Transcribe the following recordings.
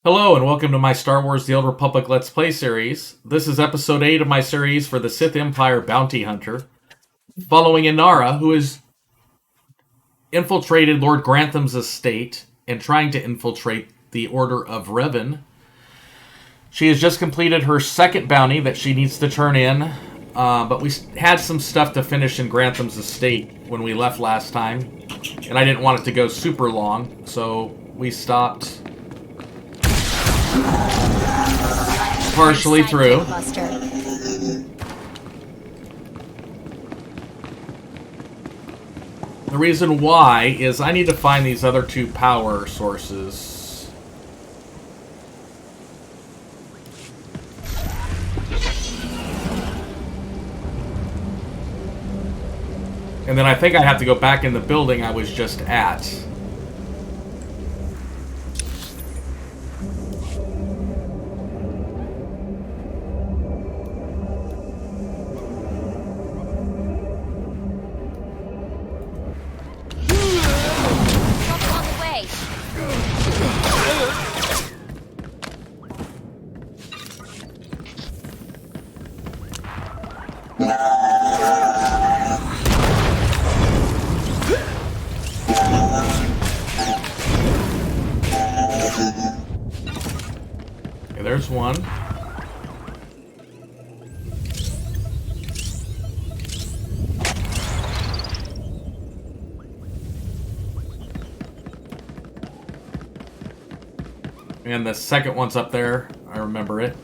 Hello and welcome to my Star Wars The Old Republic Let's Play series. This is episode 8 of my series for the Sith Empire Bounty Hunter, following Inara, who has infiltrated Lord Grantham's estate and trying to infiltrate the Order of Revan. She has just completed her second bounty that she needs to turn in, but we had some stuff to finish in Grantham's estate when we left last time, and I didn't want it to go super long, so we stopped partially through. The reason why is I need to find these other two power sources. And then I think I have to go back in the building I was just at. Okay, there's one. And the second one's up there. I remember it.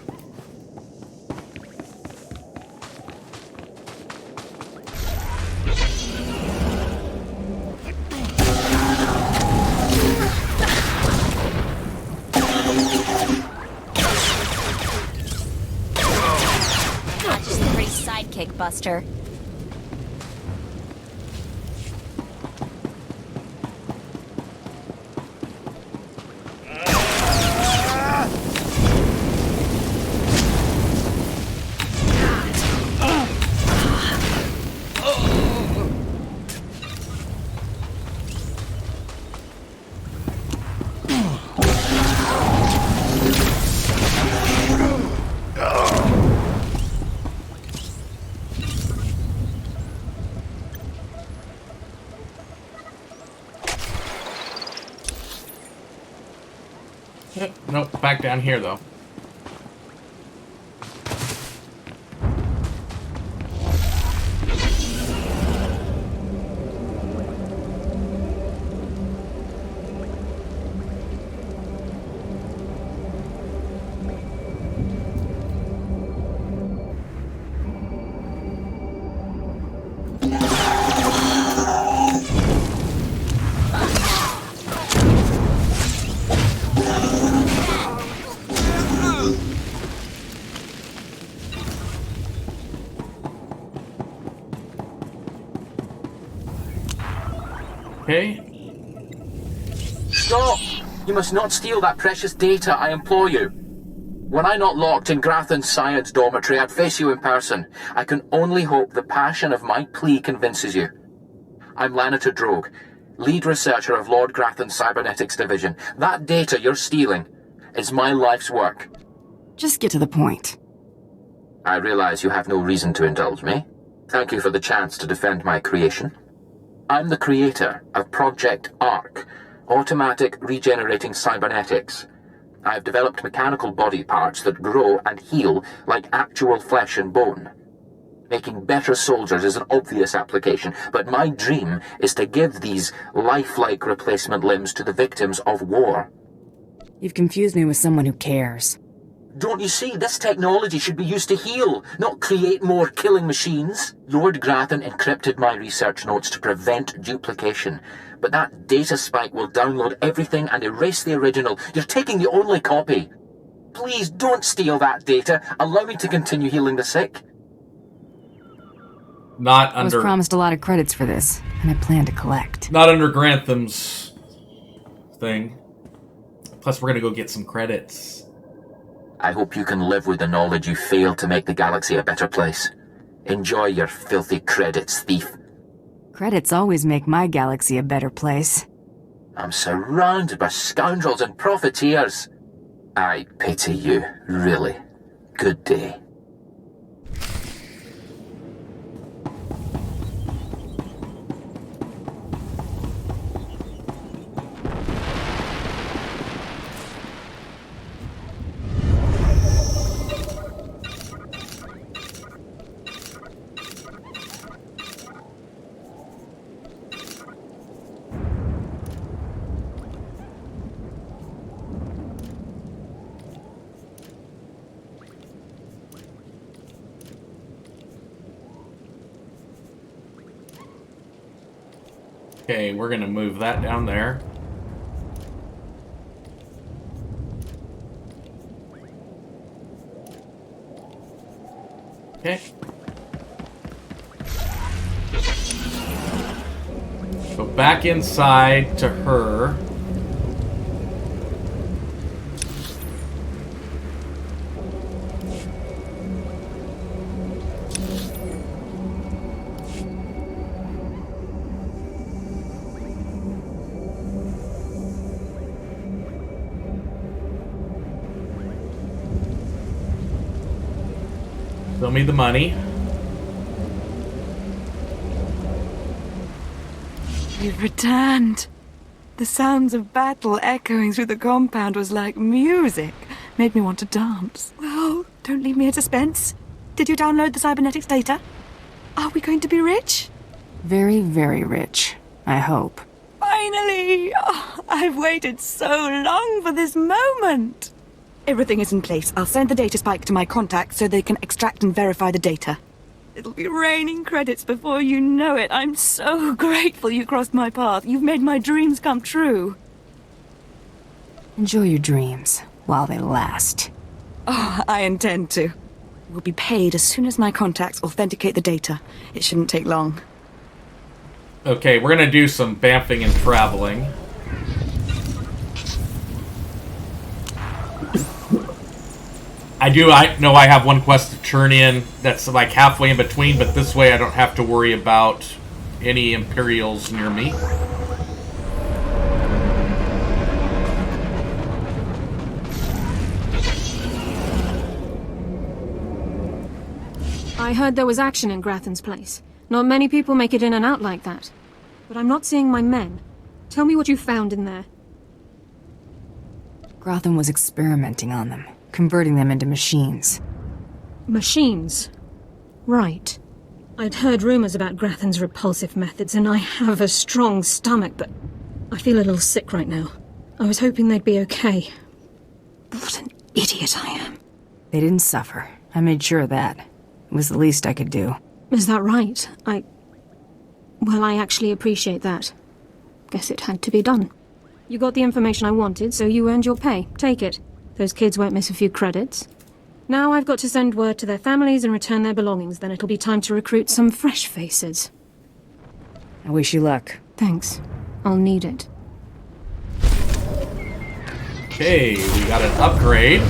Not just a pretty sidekick, Buster. Nope, back down here though. Okay. Stop! You must not steal that precious data, I implore you. Were I not locked in Grathan's science dormitory, I'd face you in person. I can only hope the passion of my plea convinces you. I'm Lannister Drogue, lead researcher of Lord Grathan's Cybernetics Division. That data you're stealing is my life's work. Just get to the point. I realize you have no reason to indulge me. Thank you for the chance to defend my creation. I'm the creator of Project ARC, Automatic Regenerating Cybernetics. I've developed mechanical body parts that grow and heal like actual flesh and bone. Making better soldiers is an obvious application, but my dream is to give these lifelike replacement limbs to the victims of war. You've confused me with someone who cares. Don't you see, this technology should be used to heal, not create more killing machines. Lord Grathan encrypted my research notes to prevent duplication, but that data spike will download everything and erase the original. You're taking the only copy. Please don't steal that data. Allow me to continue healing the sick. Not I was under promised a lot of credits for this, and I plan to collect. not under Grantham's thing. Plus we're gonna go get some credits. I hope you can live with the knowledge you failed to make the galaxy a better place. Enjoy your filthy credits, thief. Credits always make my galaxy a better place. I'm surrounded by scoundrels and profiteers. I pity you, really. Good day. Okay, we're gonna move that down there. Okay. Go back inside to her. Show me the money. You've returned. The sounds of battle echoing through the compound was like music. Made me want to dance. Well, don't leave me in suspense. Did you download the cybernetics data? Are we going to be rich? Very, very rich. I hope. Finally! Oh, I've waited so long for this moment. Everything is in place. I'll send the data spike to my contacts so they can extract and verify the data. It'll be raining credits before you know it. I'm so grateful you crossed my path. You've made my dreams come true. Enjoy your dreams while they last. Oh, I intend to. We'll be paid as soon as my contacts authenticate the data. It shouldn't take long. Okay, we're gonna do some bamfing and traveling. I know I have one quest to turn in that's like halfway in between, but this way I don't have to worry about any Imperials near me. I heard there was action in Grathan's place. Not many people make it in and out like that. But I'm not seeing my men. Tell me what you found in there. Grathan was experimenting on them, converting them into machines. Machines? Right. I'd heard rumors about Grathan's repulsive methods, and I have a strong stomach, but I feel a little sick right now. I was hoping they'd be okay. What an idiot I am. They didn't suffer. I made sure of that. It was the least I could do. Is that right? Well, I actually appreciate that. Guess it had to be done. You got the information I wanted, so you earned your pay. Take it. Those kids won't miss a few credits. Now I've got to send word to their families and return their belongings, then it'll be time to recruit some fresh faces. I wish you luck. Thanks. I'll need it. Okay, we got an upgrade.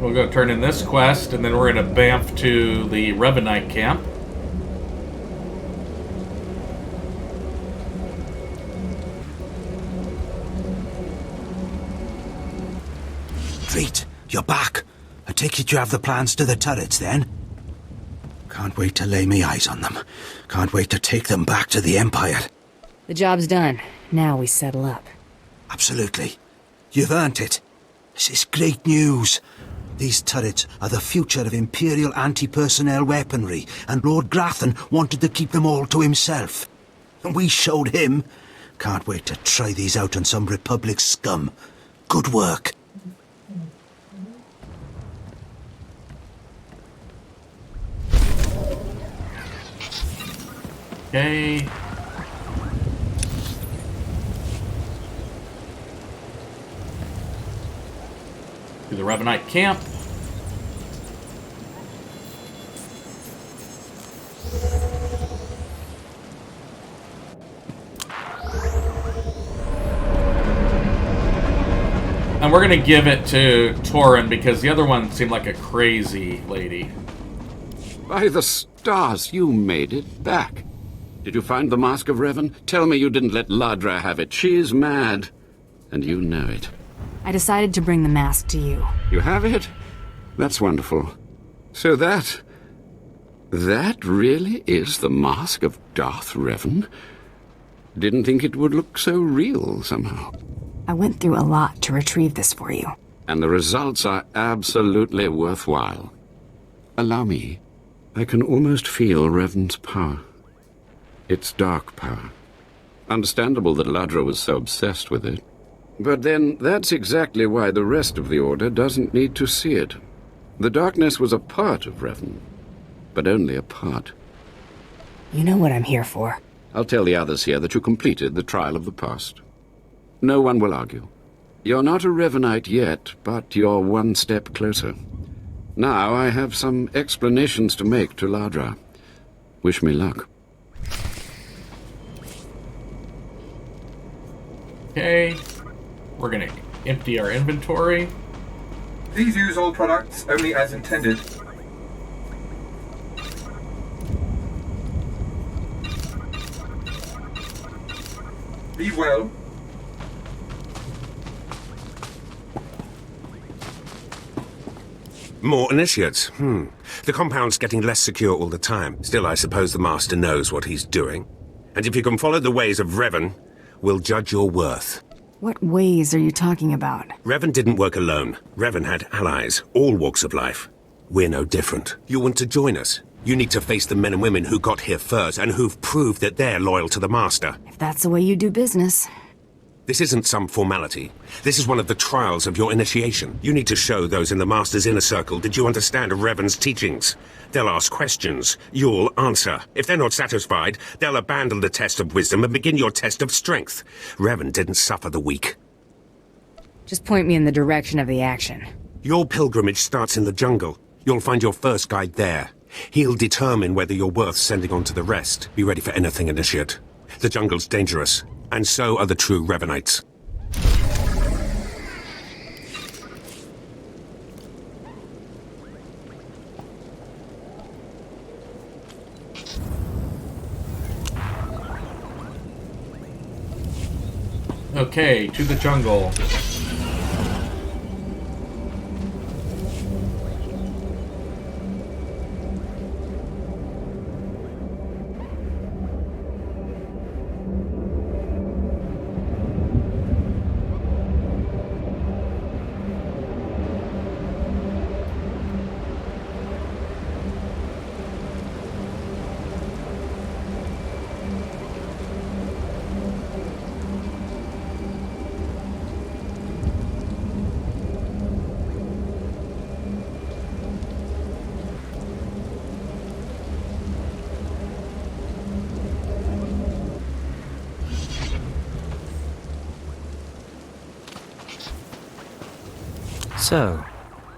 We'll go turn in this quest, and then we're going to bamf to the Revenite camp. Treat, you're back. I take it you have the plans to the turrets, then? Can't wait to lay me eyes on them. Can't wait to take them back to the Empire. The job's done. Now we settle up. Absolutely. You've earned it. This is great news. These turrets are the future of Imperial anti-personnel weaponry, and Lord Grathan wanted to keep them all to himself. And we showed him. Can't wait to try these out on some Republic scum. Good work. Okay. To the Revenite camp. And we're going to give it to Torin because the other one seemed like a crazy lady. By the stars, you made it back. Did you find the Mask of Revan? Tell me you didn't let Ladra have it. She's mad. And you know it. I decided to bring the mask to you. You have it? That's wonderful. So that really is the Mask of Darth Revan? Didn't think it would look so real somehow. I went through a lot to retrieve this for you. And the results are absolutely worthwhile. Allow me. I can almost feel Revan's power. It's dark power. Understandable that Ladra was so obsessed with it. But then, that's exactly why the rest of the Order doesn't need to see it. The darkness was a part of Revan, but only a part. You know what I'm here for. I'll tell the others here that you completed the trial of the past. No one will argue. You're not a Revenite yet, but you're one step closer. Now I have some explanations to make to Ladra. Wish me luck. Okay. We're going to empty our inventory. Please use all products only as intended. Be well. More initiates. The compound's getting less secure all the time. Still, I suppose the Master knows what he's doing. And if you can follow the ways of Revan, we'll judge your worth. What ways are you talking about? Revan didn't work alone. Revan had allies, all walks of life. We're no different. You want to join us? You need to face the men and women who got here first and who've proved that they're loyal to the Master. If that's the way you do business. This isn't some formality. This is one of the trials of your initiation. You need to show those in the Master's inner circle that you understand Revan's teachings. They'll ask questions. You'll answer. If they're not satisfied, they'll abandon the test of wisdom and begin your test of strength. Revan didn't suffer the weak. Just point me in the direction of the action. Your pilgrimage starts in the jungle. You'll find your first guide there. He'll determine whether you're worth sending on to the rest. Be ready for anything, Initiate. The jungle's dangerous, and so are the true Revenites. Okay, to the jungle. So,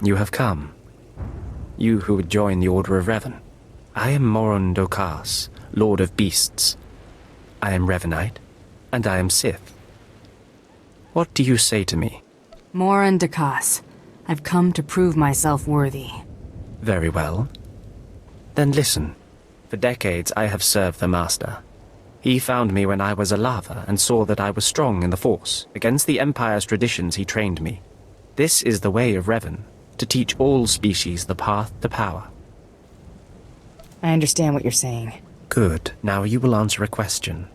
you have come. You who would join the Order of Revan. I am Dromund Kaas, Lord of Beasts. I am Revenite, and I am Sith. What do you say to me? Dromund Kaas. I've come to prove myself worthy. Very well. Then listen. For decades I have served the Master. He found me when I was a lava and saw that I was strong in the Force. Against the Empire's traditions he trained me. This is the way of Revan, to teach all species the path to power. I understand what you're saying. Good. Now you will answer a question.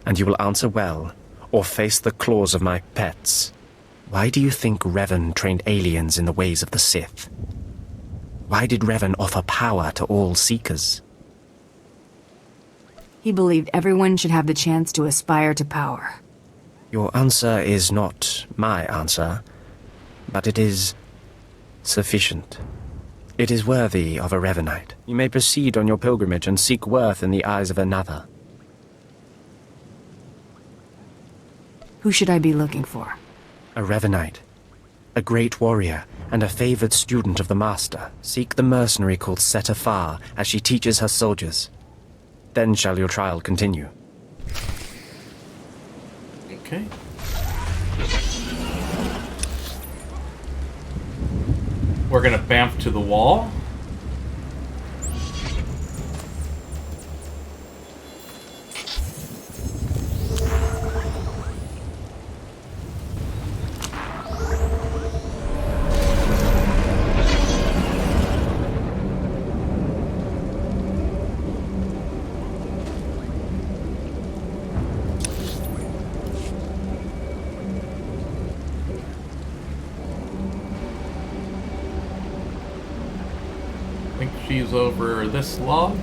And you will answer well, or face the claws of my pets. Why do you think Revan trained aliens in the ways of the Sith? Why did Revan offer power to all Seekers? He believed everyone should have the chance to aspire to power. Your answer is not my answer, but it is sufficient. It is worthy of a Revenite. You may proceed on your pilgrimage and seek worth in the eyes of another. Who should I be looking for? A Revenite. A great warrior and a favored student of the Master. Seek the mercenary called Shae'anara as she teaches her soldiers. Then shall your trial continue. Okay. We're gonna bamf to the wall. I think she's over this log.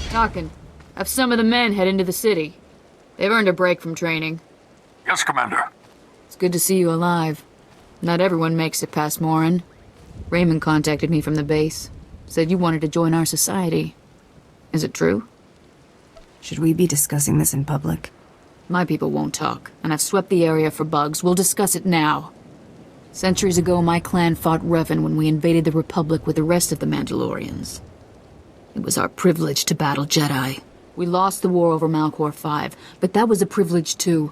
Talkin'. Have some of the men head into the city. They've earned a break from training. Yes, Commander. It's good to see you alive. Not everyone makes it past Morin. Raymond contacted me from the base. Said you wanted to join our society. Is it true? Should we be discussing this in public? My people won't talk, and I've swept the area for bugs. We'll discuss it now. Centuries ago, my clan fought Revan when we invaded the Republic with the rest of the Mandalorians. It was our privilege to battle Jedi. We lost the war over Malchor 5, but that was a privilege too.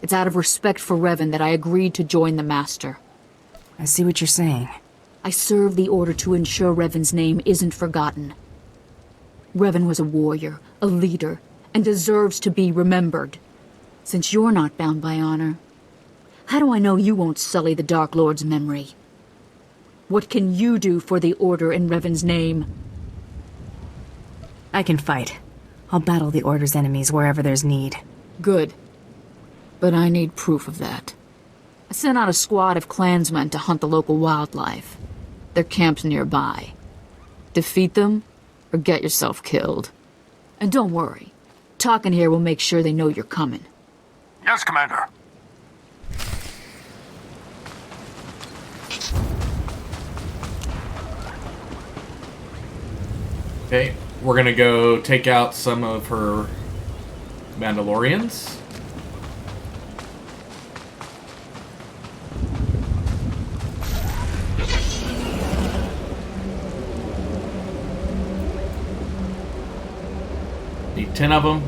It's out of respect for Revan that I agreed to join the Master. I see what you're saying. I serve the Order to ensure Revan's name isn't forgotten. Revan was a warrior, a leader, and deserves to be remembered. Since you're not bound by honor, how do I know you won't sully the Dark Lord's memory? What can you do for the Order in Revan's name? I can fight. I'll battle the Order's enemies wherever there's need. Good. But I need proof of that. I sent out a squad of clansmen to hunt the local wildlife. Their camp's nearby. Defeat them, or get yourself killed. And don't worry. Talking here will make sure they know you're coming. Yes, Commander. Okay, we're gonna go take out some of her Mandalorians. Need 10 of them.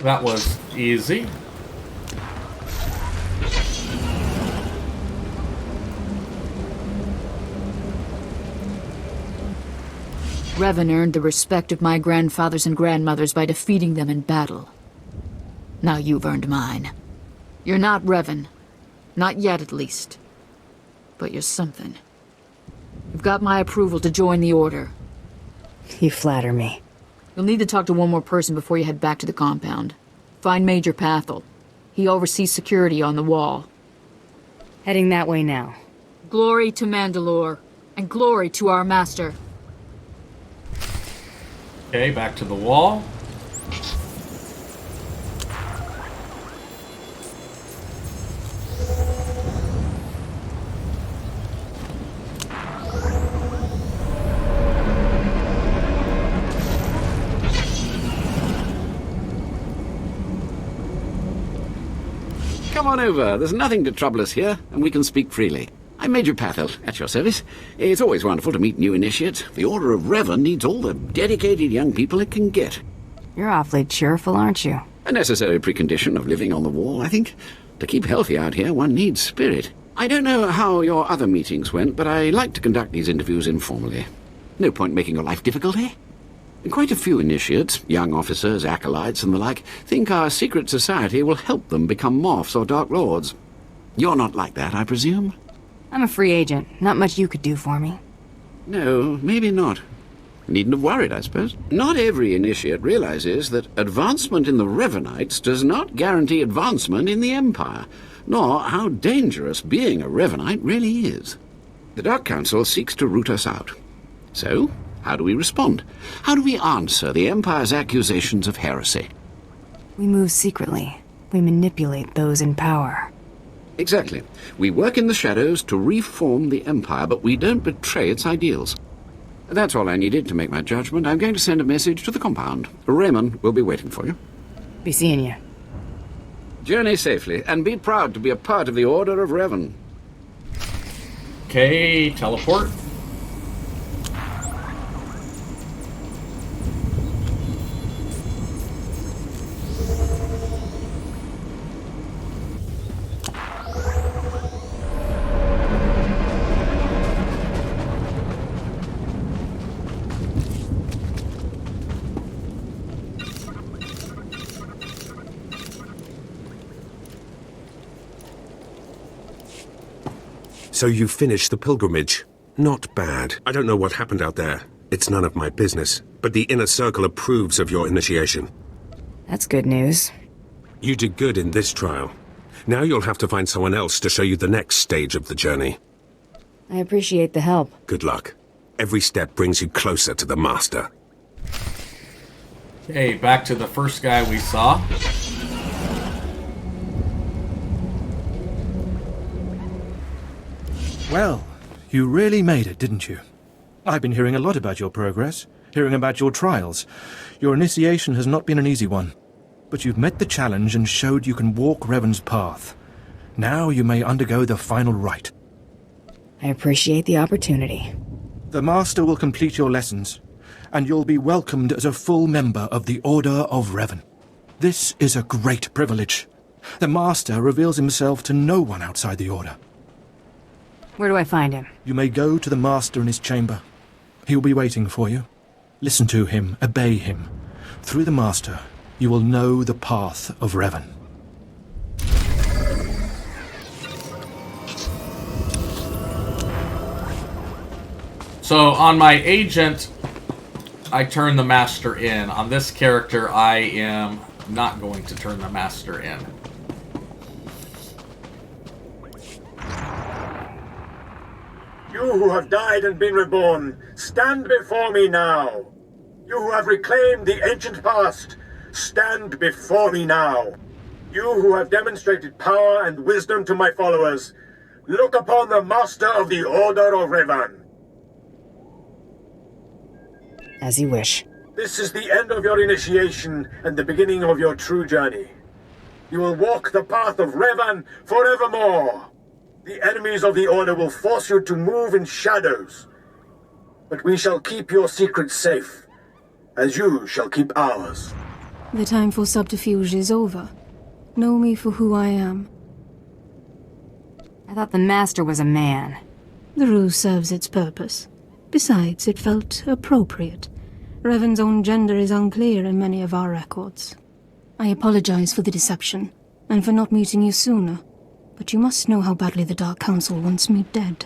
That was easy. Revan earned the respect of my grandfathers and grandmothers by defeating them in battle. Now you've earned mine. You're not Revan. Not yet, at least. But you're something. You've got my approval to join the Order. You flatter me. You'll need to talk to one more person before you head back to the compound. Find Major Pathel. He oversees security on the wall. Heading that way now. Glory to Mandalore, and glory to our Master. Okay, back to the wall. Come on over. There's nothing to trouble us here, and we can speak freely. I'm Major Pathel, at your service. It's always wonderful to meet new initiates. The Order of Revan needs all the dedicated young people it can get. You're awfully cheerful, aren't you? A necessary precondition of living on the wall, I think. To keep healthy out here, one needs spirit. I don't know how your other meetings went, but I like to conduct these interviews informally. No point making your life difficult, eh? Quite a few initiates, young officers, acolytes, and the like, think our secret society will help them become morphs or dark lords. You're not like that, I presume? I'm a free agent. Not much you could do for me. No, maybe not. Needn't have worried, I suppose. Not every initiate realizes that advancement in the Revenites does not guarantee advancement in the Empire, nor how dangerous being a Revenite really is. The Dark Council seeks to root us out. So, how do we respond? How do we answer the Empire's accusations of heresy? We move secretly. We manipulate those in power. Exactly. We work in the shadows to reform the Empire, but we don't betray its ideals. That's all I needed to make my judgment. I'm going to send a message to the compound. Raymond will be waiting for you. Be seeing you. Journey safely, and be proud to be a part of the Order of Revan. Okay, teleport. So you finished the pilgrimage. Not bad. I don't know what happened out there. It's none of my business. But the Inner Circle approves of your initiation. That's good news. You did good in this trial. Now you'll have to find someone else to show you the next stage of the journey. I appreciate the help. Good luck. Every step brings you closer to the Master. Okay, back to the first guy we saw. Well, you really made it, didn't you? I've been hearing a lot about your progress, hearing about your trials. Your initiation has not been an easy one, but you've met the challenge and showed you can walk Revan's path. Now you may undergo the final rite. I appreciate the opportunity. The Master will complete your lessons, and you'll be welcomed as a full member of the Order of Revan. This is a great privilege. The Master reveals himself to no one outside the Order. Where do I find him? You may go to the Master in his chamber. He will be waiting for you. Listen to him, obey him. Through the Master, you will know the path of Revan. So on my agent, I turn the Master in. On this character, I am not going to turn the Master in. You who have died and been reborn, stand before me now. You who have reclaimed the ancient past, stand before me now. You who have demonstrated power and wisdom to my followers, look upon the Master of the Order of Revan. As you wish. This is the end of your initiation and the beginning of your true journey. You will walk the path of Revan forevermore. The enemies of the Order will force you to move in shadows. But we shall keep your secrets safe, as you shall keep ours. The time for subterfuge is over. Know me for who I am. I thought the Master was a man. The ruse serves its purpose. Besides, it felt appropriate. Revan's own gender is unclear in many of our records. I apologize for the deception, and for not meeting you sooner. But you must know how badly the Dark Council wants me dead.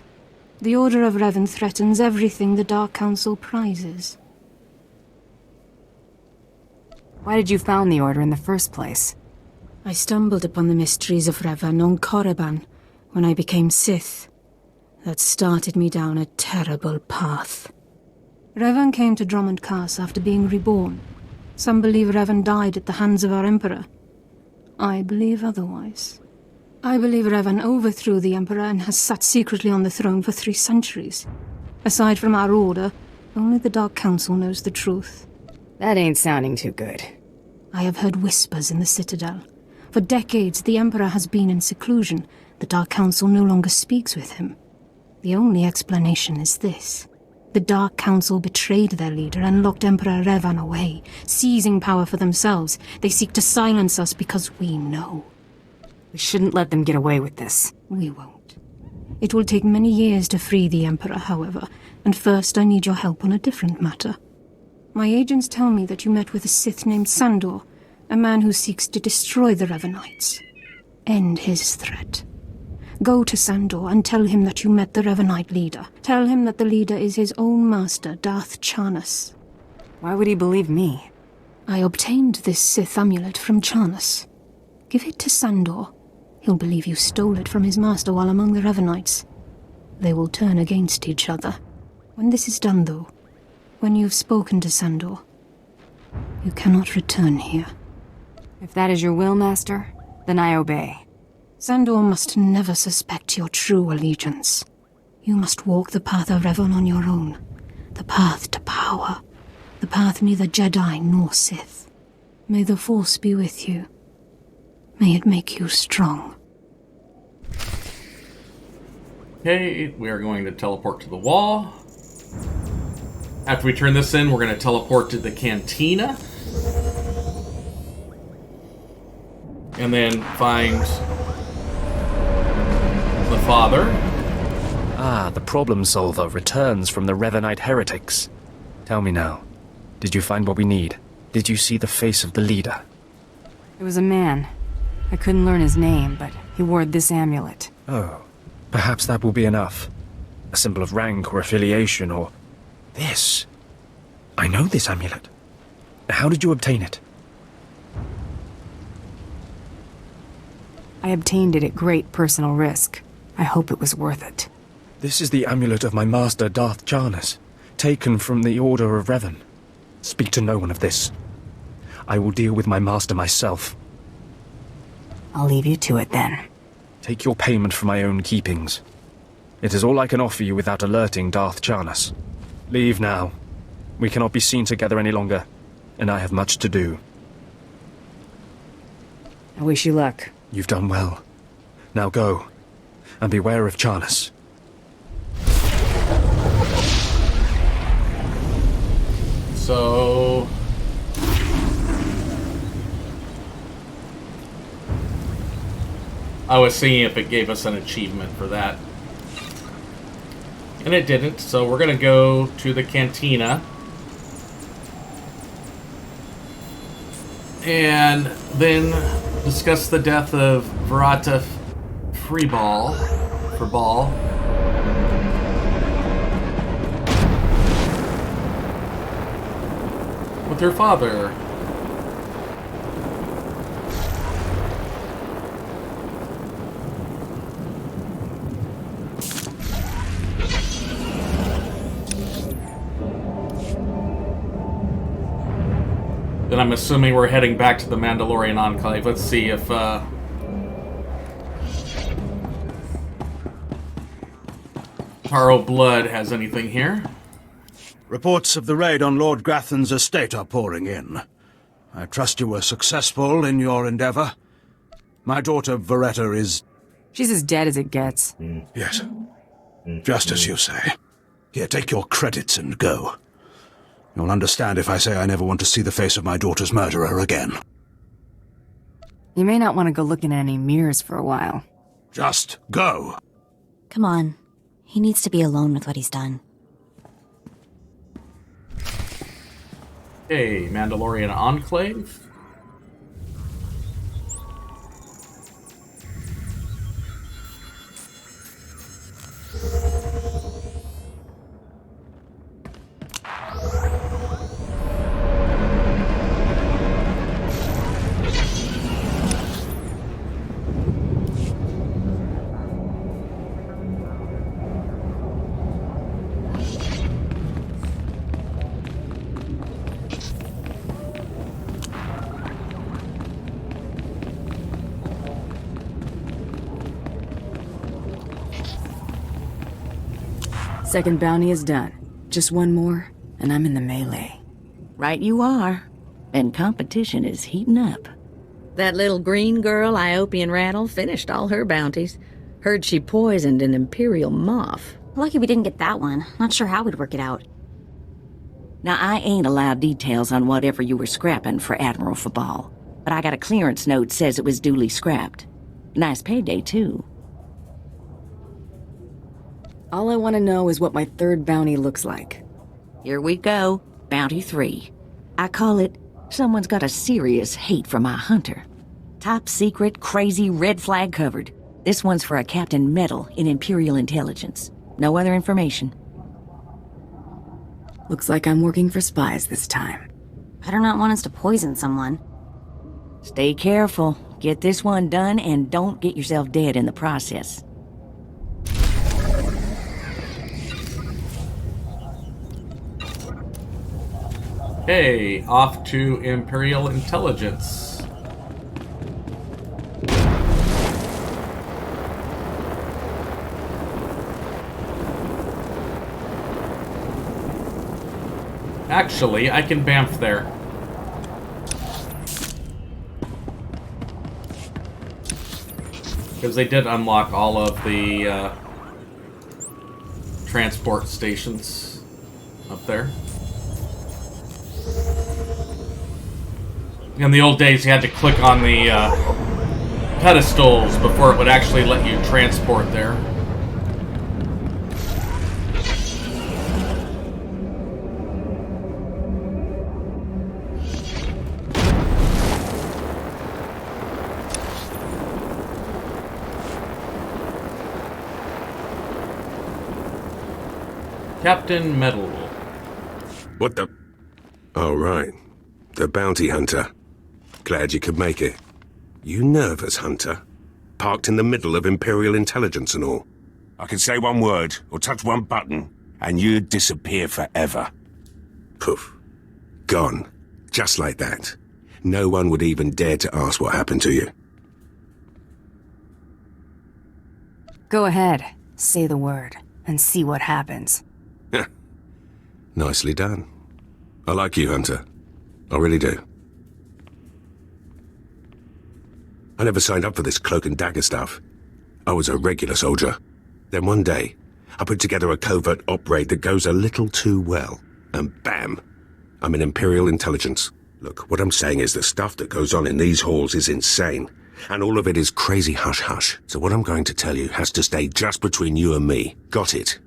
The Order of Revan threatens everything the Dark Council prizes. Why did you found the Order in the first place? I stumbled upon the mysteries of Revan on Korriban when I became Sith. That started me down a terrible path. Revan came to Dromund Kaas after being reborn. Some believe Revan died at the hands of our Emperor. I believe otherwise. I believe Revan overthrew the Emperor and has sat secretly on the throne for 3 centuries. Aside from our Order, only the Dark Council knows the truth. That ain't sounding too good. I have heard whispers in the Citadel. For decades, the Emperor has been in seclusion. The Dark Council no longer speaks with him. The only explanation is this. The Dark Council betrayed their leader and locked Emperor Revan away, seizing power for themselves. They seek to silence us because we know. We shouldn't let them get away with this. We won't. It will take many years to free the Emperor, however, and first I need your help on a different matter. My agents tell me that you met with a Sith named Sandor, a man who seeks to destroy the Revenites. End his threat. Go to Sandor and tell him that you met the Revenite leader. Tell him that the leader is his own master, Darth Charnas. Why would he believe me? I obtained this Sith amulet from Charnas. Give it to Sandor. He'll believe you stole it from his master while among the Revenites. They will turn against each other. When this is done, though, when you've spoken to Sandor, you cannot return here. If that is your will, Master, then I obey. Sandor must never suspect your true allegiance. You must walk the path of Revan on your own. The path to power. The path neither Jedi nor Sith. May the Force be with you. May it make you strong. Okay, we are going to teleport to the wall. After we turn this in, we're going to teleport to the cantina. And then find the father. Ah, the problem solver returns from the Revenite heretics. Tell me now, did you find what we need? Did you see the face of the leader? It was a man. I couldn't learn his name, but he wore this amulet. Oh, perhaps that will be enough. A symbol of rank or affiliation or... This. I know this amulet. How did you obtain it? I obtained it at great personal risk. I hope it was worth it. This is the amulet of my master, Darth Charnas, taken from the Order of Revan. Speak to no one of this. I will deal with my master myself. I'll leave you to it then. Take your payment for my own keepings. It is all I can offer you without alerting Darth Charnas. Leave now. We cannot be seen together any longer, and I have much to do. I wish you luck. You've done well. Now go, and beware of Charnas. So... I was seeing if it gave us an achievement for that. And it didn't, so we're gonna go to the cantina. And then discuss the death of Virata Freeball. For Ball. With her father. Then I'm assuming we're heading back to the Mandalorian Enclave. Let's see if, Taro Blood has anything here. Reports of the raid on Lord Grathan's estate are pouring in. I trust you were successful in your endeavor. My daughter, Veretta, is... She's as dead as it gets. Yes. Just as you say. Here, take your credits and go. You'll understand if I say I never want to see the face of my daughter's murderer again. You may not want to go looking at any mirrors for a while. Just go. Come on. He needs to be alone with what he's done. Hey, Mandalorian Enclave. Second bounty is done. Just one more, and I'm in the melee. Right you are. And competition is heating up. That little green girl, Iopian Rattle, finished all her bounties. Heard she poisoned an Imperial moth. Lucky we didn't get that one. Not sure how we'd work it out. Now, I ain't allowed details on whatever you were scrapping for Admiral Fabal, but I got a clearance note says it was duly scrapped. Nice payday, too. All I want to know is what my third bounty looks like. Here we go. Bounty 3. I call it, someone's got a serious hate for my hunter. Top secret, crazy, red flag covered. This one's for a Captain Metal in Imperial Intelligence. No other information. Looks like I'm working for spies this time. Better not want us to poison someone. Stay careful. Get this one done and don't get yourself dead in the process. Hey, off to Imperial Intelligence. Actually, I can bamf there. Because they did unlock all of the transport stations up there. In the old days, you had to click on the pedestals before it would actually let you transport there. Captain Metal. What the... Oh, right. The bounty hunter. Glad you could make it. You nervous, Hunter? Parked in the middle of Imperial Intelligence and all. I could say one word, or touch one button, and you'd disappear forever. Poof. Gone. Just like that. No one would even dare to ask what happened to you. Go ahead, say the word, and see what happens. Nicely done. I like you, Hunter. I really do. I never signed up for this cloak and dagger stuff. I was a regular soldier. Then one day, I put together a covert op raid that goes a little too well. And bam! I'm in Imperial Intelligence. Look, what I'm saying is the stuff that goes on in these halls is insane. And all of it is crazy hush-hush. So what I'm going to tell you has to stay just between you and me. Got it?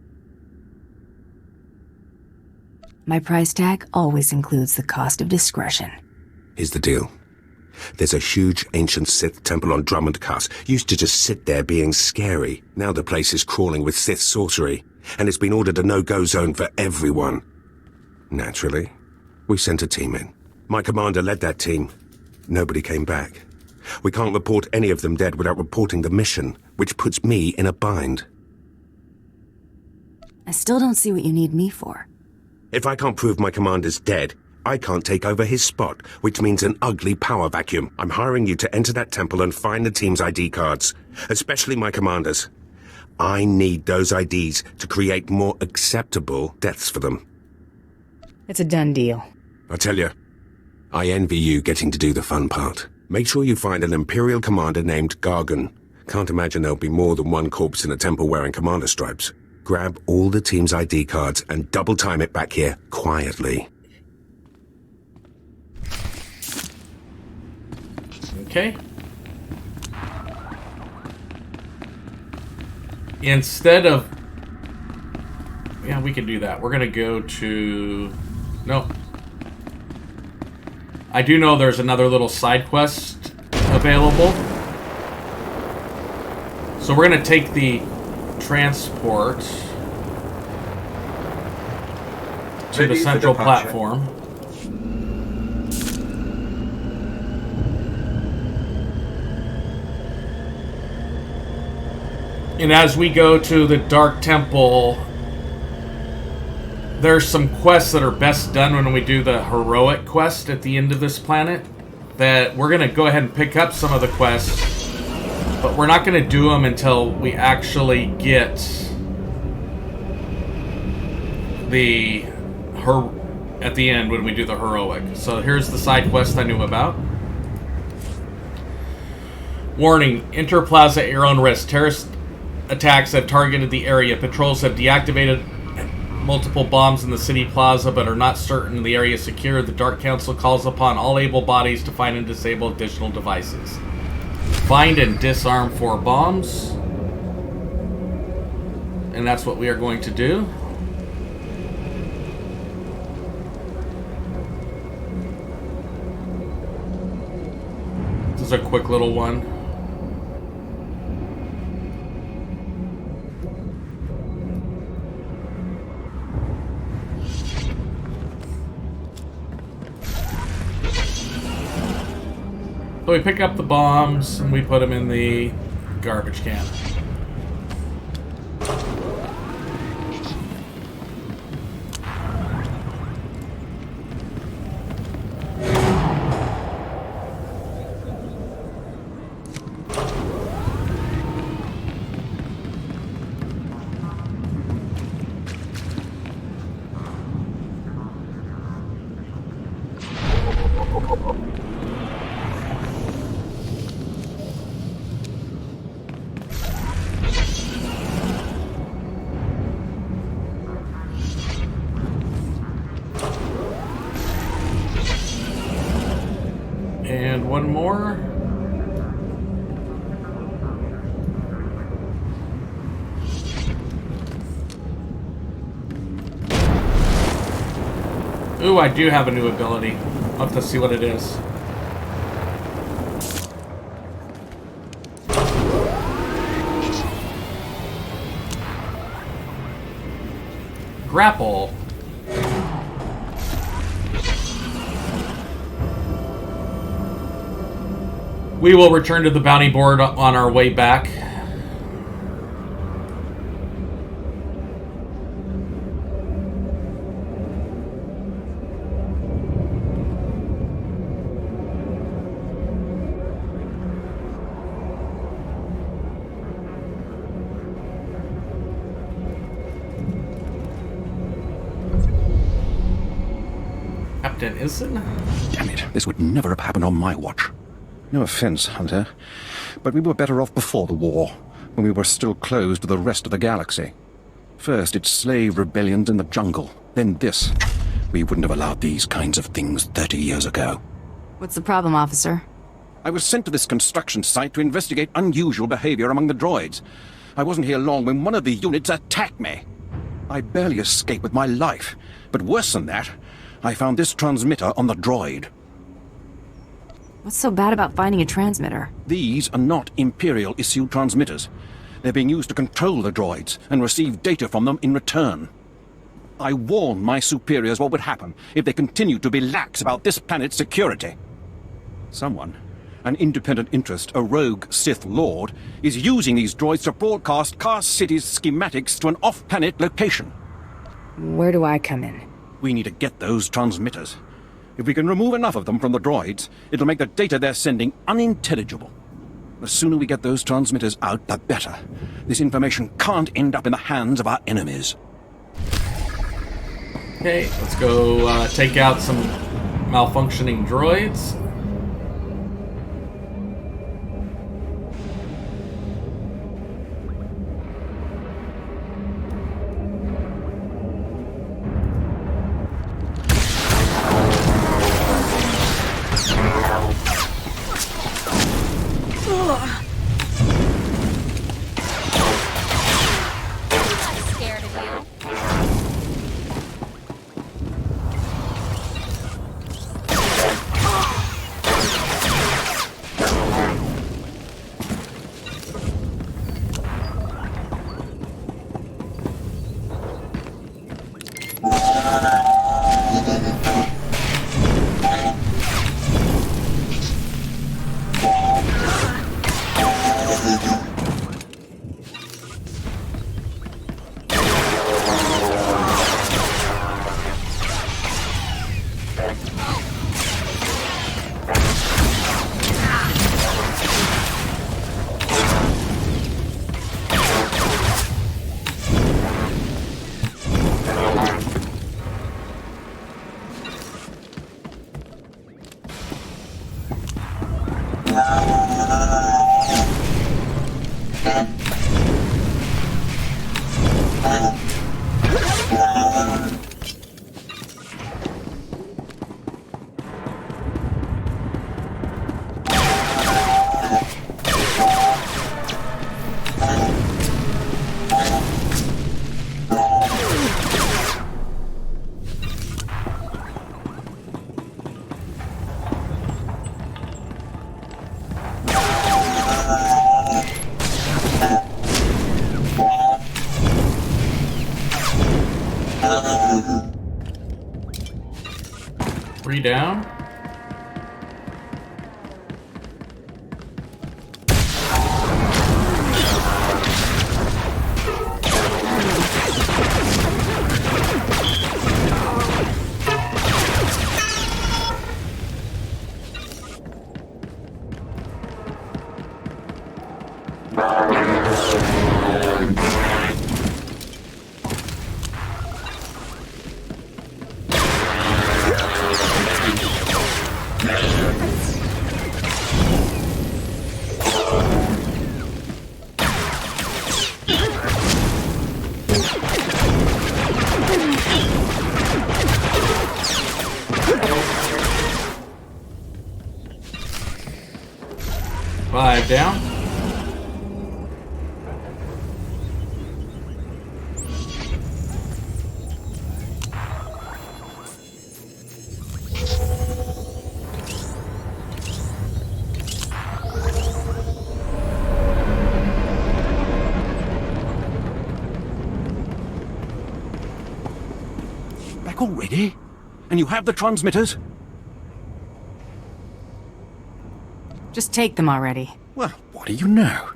My price tag always includes the cost of discretion. Here's the deal. There's a huge ancient Sith temple on Dromund Kaas. Used to just sit there being scary. Now the place is crawling with Sith sorcery. And it's been ordered a no-go zone for everyone. Naturally, we sent a team in. My commander led that team. Nobody came back. We can't report any of them dead without reporting the mission, which puts me in a bind. I still don't see what you need me for. If I can't prove my commander's dead, I can't take over his spot, which means an ugly power vacuum. I'm hiring you to enter that temple and find the team's ID cards, especially my commander's. I need those IDs to create more acceptable deaths for them. It's a done deal. I tell you, I envy you getting to do the fun part. Make sure you find an Imperial commander named Gargan. Can't imagine there'll be more than one corpse in a temple wearing commander stripes. Grab all the team's ID cards and double time it back here quietly. Okay. Instead of... Yeah, we can do that. We're going to go to... No. I do know there's another little side quest available. So we're going to take the transport to the central platform. And as we go to the Dark Temple, there's some quests that are best done when we do the heroic quest at the end of this planet. That we're going to go ahead and pick up some of the quests, but we're not going to do them until we actually get the at the end when we do the heroic. So here's the side quest I knew about. Warning, enter Plaza at your own risk. Terrorist attacks have targeted the area. Patrols have deactivated multiple bombs in the city plaza, but are not certain the area is secure. The Dark Council calls upon all able bodies to find and disable additional devices. Find and disarm 4 bombs. And that's what we are going to do. This is a quick little one. So we pick up the bombs and we put them in the garbage can. And one more. Ooh, I do have a new ability. I'll have to see what it is. Grapple. We will return to the bounty board on our way back. Captain Ilson? Damn it, this would never have happened on my watch. No offense, Hunter, but we were better off before the war, when we were still closed to the rest of the galaxy. First, it's slave rebellions in the jungle, then this. We wouldn't have allowed these kinds of things 30 years ago. What's the problem, officer? I was sent to this construction site to investigate unusual behavior among the droids. I wasn't here long when one of the units attacked me. I barely escaped with my life, but worse than that, I found this transmitter on the droid. What's so bad about finding a transmitter? These are not Imperial-issued transmitters. They're being used to control the droids and receive data from them in return. I warned my superiors what would happen if they continued to be lax about this planet's security. Someone, an independent interest, a rogue Sith Lord, is using these droids to broadcast Kaas City's schematics to an off-planet location. Where do I come in? We need to get those transmitters. If we can remove enough of them from the droids, it'll make the data they're sending unintelligible. The sooner we get those transmitters out, the better. This information can't end up in the hands of our enemies. Okay, let's go take out some malfunctioning droids. Three down. Five down. Back already? And you have the transmitters? Just take them already. Well, what do you know?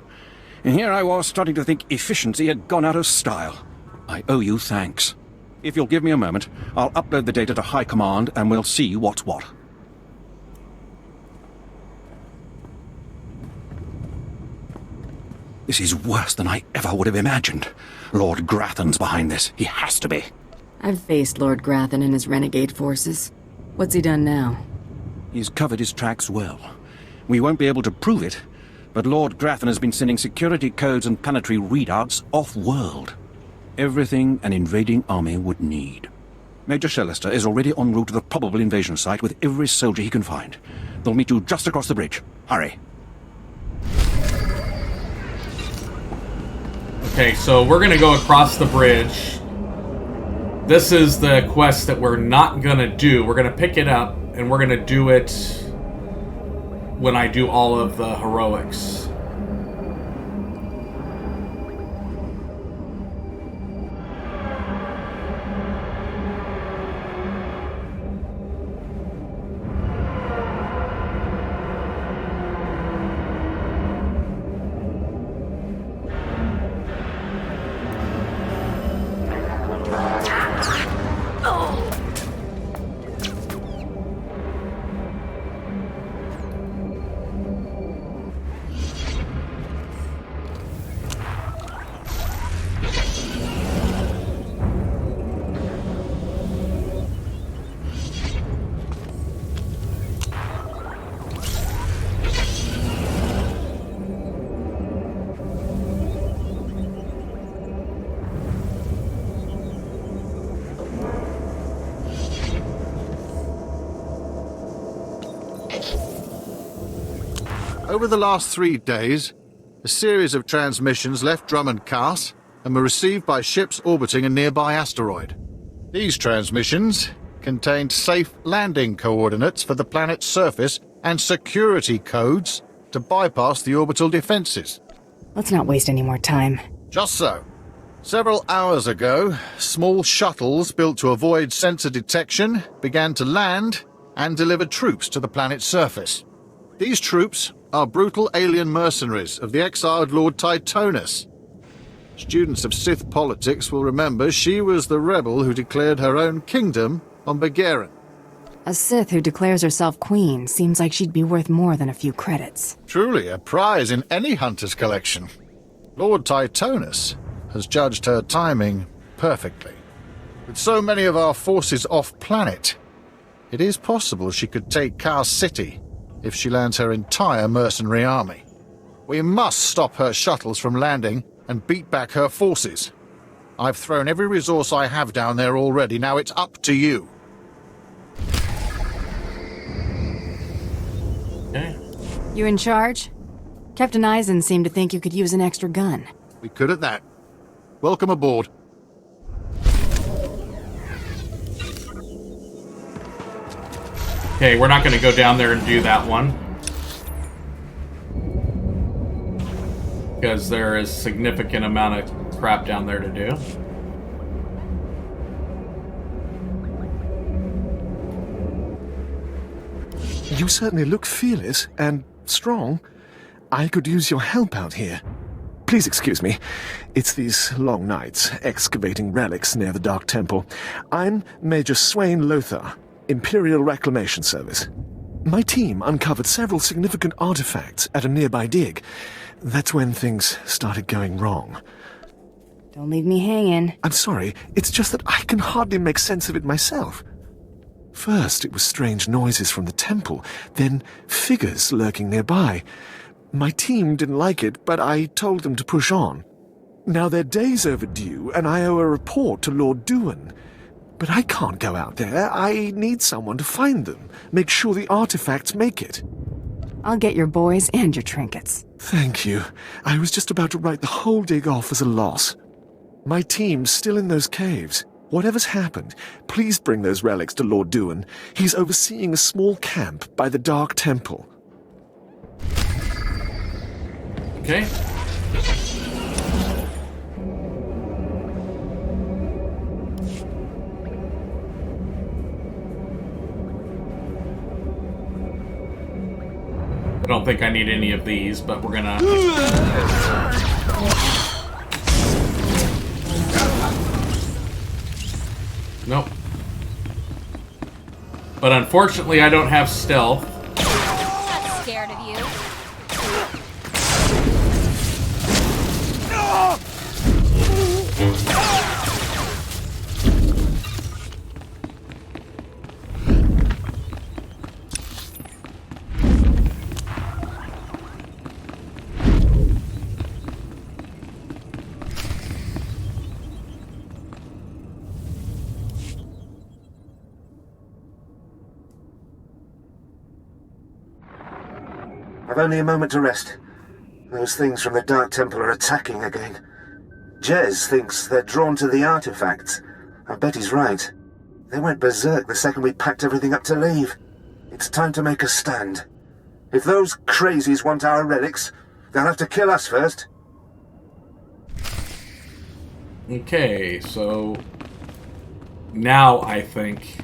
And here I was starting to think efficiency had gone out of style. I owe you thanks. If you'll give me a moment, I'll upload the data to High Command and we'll see what's what. This is worse than I ever would have imagined. Lord Grathan's behind this. He has to be. I've faced Lord Grathan and his renegade forces. What's he done now? He's covered his tracks well. We won't be able to prove it, but Lord Grathan has been sending security codes and planetary readouts off-world. Everything an invading army would need. Major Shae'anara is already en route to the probable invasion site with every soldier he can find. They'll meet you just across the bridge. Hurry. Okay, so we're gonna go across the bridge. This is the quest that we're not gonna do. We're gonna pick it up, and we're gonna do it when I do all of the heroics. Over the last 3 days, a series of transmissions left Dromund Kaas and were received by ships orbiting a nearby asteroid. These transmissions contained safe landing coordinates for the planet's surface and security codes to bypass the orbital defenses. Let's not waste any more time. Just so. Several hours ago, small shuttles built to avoid sensor detection began to land and deliver troops to the planet's surface. These troops are brutal alien mercenaries of the exiled Lord Titonus. Students of Sith politics will remember she was the rebel who declared her own kingdom on Begarin. A Sith who declares herself queen seems like she'd be worth more than a few credits. Truly a prize in any hunter's collection. Lord Titonus has judged her timing perfectly. With so many of our forces off-planet, it is possible she could take Kaas City if she lands her entire mercenary army. We must stop her shuttles from landing and beat back her forces. I've thrown every resource I have down there already. Now it's up to you. Okay. You in charge? Captain Eisen seemed to think you could use an extra gun. We could at that. Welcome aboard. Okay, we're not going to go down there and do that one. Because there is significant amount of crap down there to do. You certainly look fearless and strong. I could use your help out here. Please excuse me. It's these long nights, excavating relics near the Dark Temple. I'm Major Swain Lothar, Imperial Reclamation Service. My team uncovered several significant artifacts at a nearby dig. That's when things started going wrong. Don't leave me hanging. I'm sorry, it's just that I can hardly make sense of it myself. First, it was strange noises from the temple, then figures lurking nearby. My team didn't like it, but I told them to push on. Now they're days overdue, and I owe a report to Lord Duan. But I can't go out there. I need someone to find them, make sure the artifacts make it. I'll get your boys and your trinkets. Thank you. I was just about to write the whole dig off as a loss. My team's still in those caves. Whatever's happened, please bring those relics to Lord Duan. He's overseeing a small camp by the Dark Temple. Okay. I don't think I need any of these, but we're gonna... Nope. But unfortunately, I don't have stealth. I'm scared of you. I've only a moment to rest. Those things from the Dark Temple are attacking again. Jez thinks they're drawn to the artifacts. I bet he's right. They went berserk the second we packed everything up to leave. It's time to make a stand. If those crazies want our relics, they'll have to kill us first. Okay, so... Now I think...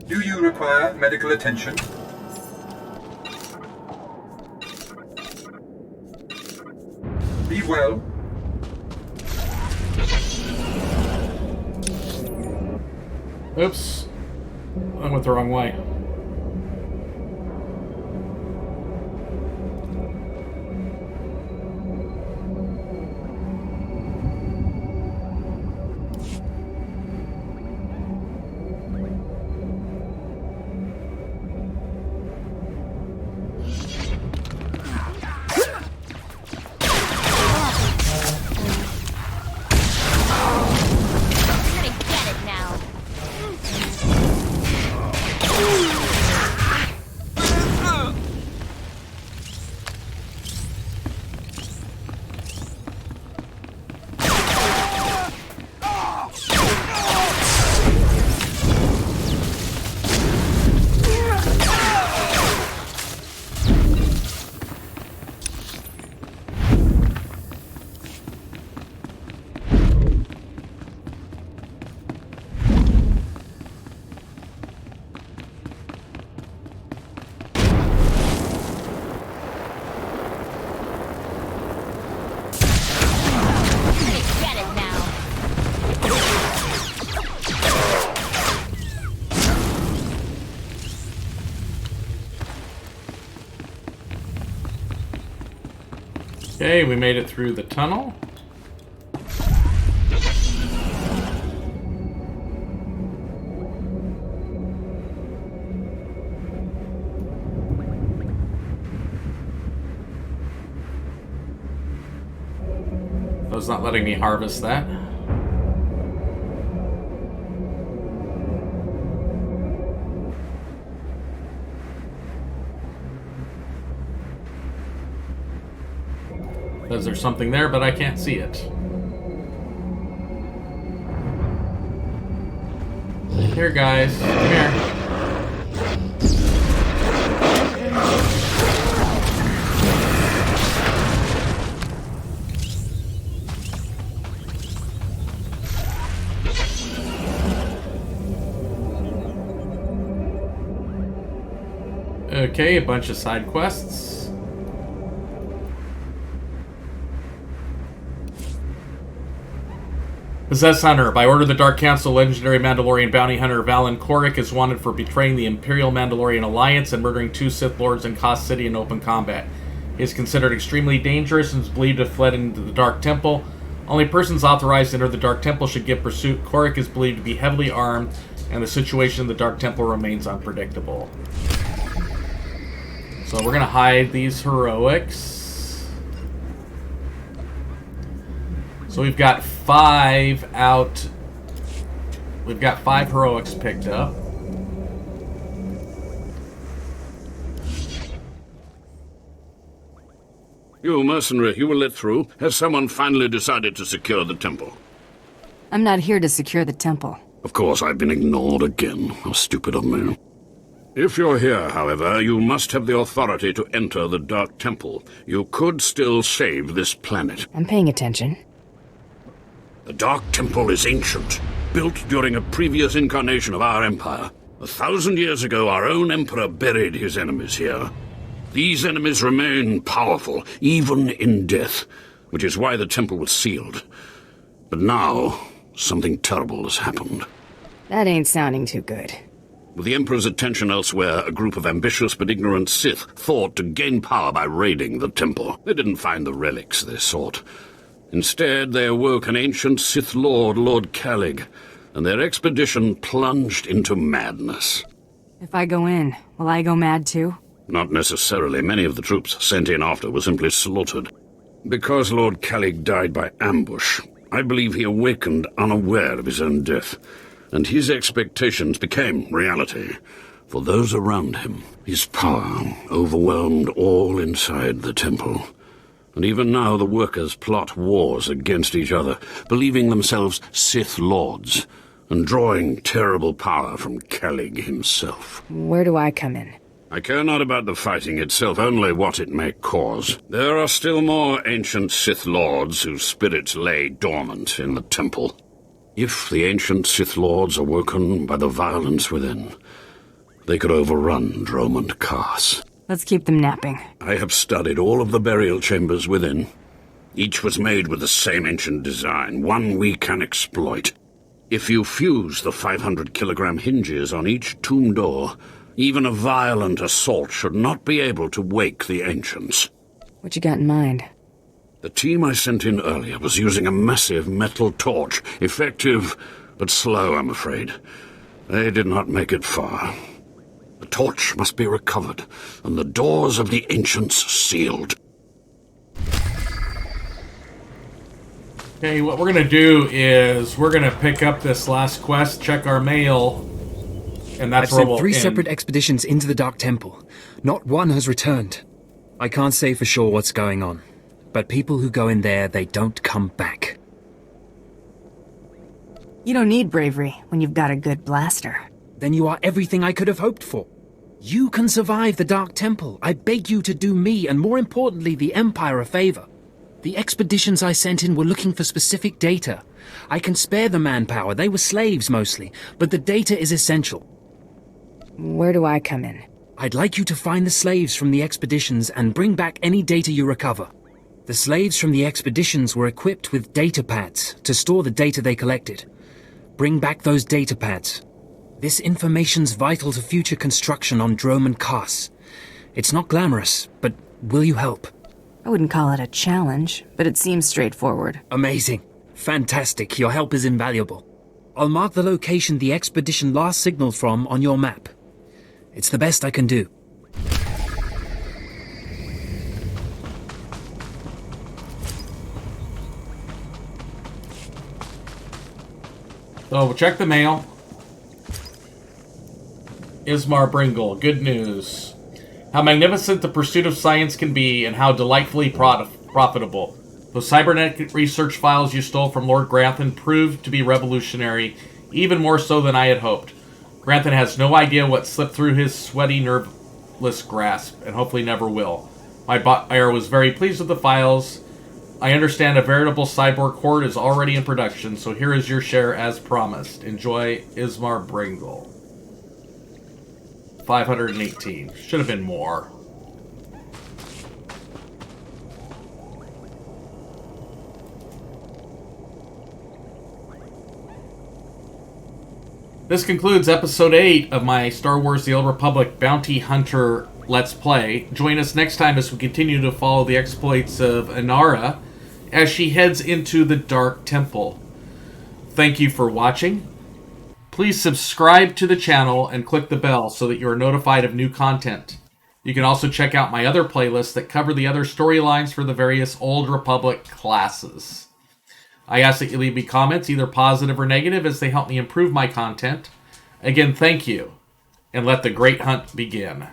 Do you require medical attention? Be well. Oops. I went the wrong way. Okay, we made it through the tunnel. I was not letting me harvest that. Says there's something there, but I can't see it. Here, guys. Come here. Okay, a bunch of side quests. Possess Hunter. By order of the Dark Council, legendary Mandalorian bounty hunter Valen Korik is wanted for betraying the Imperial Mandalorian Alliance and murdering 2 Sith Lords in Kaas City in open combat. He is considered extremely dangerous and is believed to have fled into the Dark Temple. Only persons authorized to enter the Dark Temple should give pursuit. Korik is believed to be heavily armed, and the situation in the Dark Temple remains unpredictable. So we're going to hide these heroics. So we've got 5 out. We've got 5 heroics picked up. You mercenary, you were let through. Has someone finally decided to secure the temple? I'm not here to secure the temple. Of course, I've been ignored again. How stupid of me. If you're here, however, you must have the authority to enter the Dark Temple. You could still save this planet. I'm paying attention. The Dark Temple is ancient, built during a previous incarnation of our empire. 1,000 years ago, our own emperor buried his enemies here. These enemies remain powerful, even in death, which is why the temple was sealed. But now, something terrible has happened. That ain't sounding too good. With the Emperor's attention elsewhere, a group of ambitious but ignorant Sith thought to gain power by raiding the temple. They didn't find the relics they sought. Instead, they awoke an ancient Sith Lord, Lord Kalig, and their expedition plunged into madness. If I go in, will I go mad too? Not necessarily. Many of the troops sent in after were simply slaughtered. Because Lord Kalig died by ambush, I believe he awakened unaware of his own death, and his expectations became reality. For those around him, his power overwhelmed all inside the temple. And even now the workers plot wars against each other, believing themselves Sith Lords, and drawing terrible power from Kalig himself. Where do I come in? I care not about the fighting itself, only what it may cause. There are still more ancient Sith Lords whose spirits lay dormant in the temple. If the ancient Sith Lords are woken by the violence within, they could overrun Dromund Kaas. Let's keep them napping. I have studied all of the burial chambers within. Each was made with the same ancient design, one we can exploit. If you fuse the 500-kilogram hinges on each tomb door, even a violent assault should not be able to wake the ancients. What you got in mind? The team I sent in earlier was using a massive metal torch. Effective, but slow, I'm afraid. They did not make it far. The torch must be recovered, and the doors of the ancients sealed. Okay, what we're going to do is we're going to pick up this last quest, check our mail, and that's where I've we'll sent 3 end. separate expeditions into the Dark Temple. Not one has returned. I can't say for sure what's going on, but people who go in there, they don't come back. You don't need bravery when you've got a good blaster. Then you are everything I could have hoped for. You can survive the Dark Temple. I beg you to do me, and more importantly, the Empire a favor. The expeditions I sent in were looking for specific data. I can spare the manpower, they were slaves mostly, but the data is essential. Where do I come in? I'd like you to find the slaves from the expeditions and bring back any data you recover. The slaves from the expeditions were equipped with data pads to store the data they collected. Bring back those data pads. This information's vital to future construction on Dromund Kaas. It's not glamorous, but will you help? I wouldn't call it a challenge, but it seems straightforward. Amazing. Fantastic. Your help is invaluable. I'll mark the location the expedition last signaled from on your map. It's the best I can do. So we'll check the mail. Ismar Bringle, good news. How magnificent the pursuit of science can be, and how delightfully profitable. Those cybernetic research files you stole from Lord Grathan proved to be revolutionary, even more so than I had hoped. Grathan has no idea what slipped through his sweaty, nerveless grasp, and hopefully never will. My buyer was very pleased with the files. I understand a veritable cyborg horde is already in production, so here is your share as promised. Enjoy, Ismar Bringle. 518. Should have been more. This concludes episode 8 of my Star Wars The Old Republic Bounty Hunter Let's Play. Join us next time as we continue to follow the exploits of Shae'anara as she heads into the Dark Temple. Thank you for watching. Please subscribe to the channel and click the bell so that you are notified of new content. You can also check out my other playlists that cover the other storylines for the various Old Republic classes. I ask that you leave me comments, either positive or negative, as they help me improve my content. Again, thank you, and let the great hunt begin.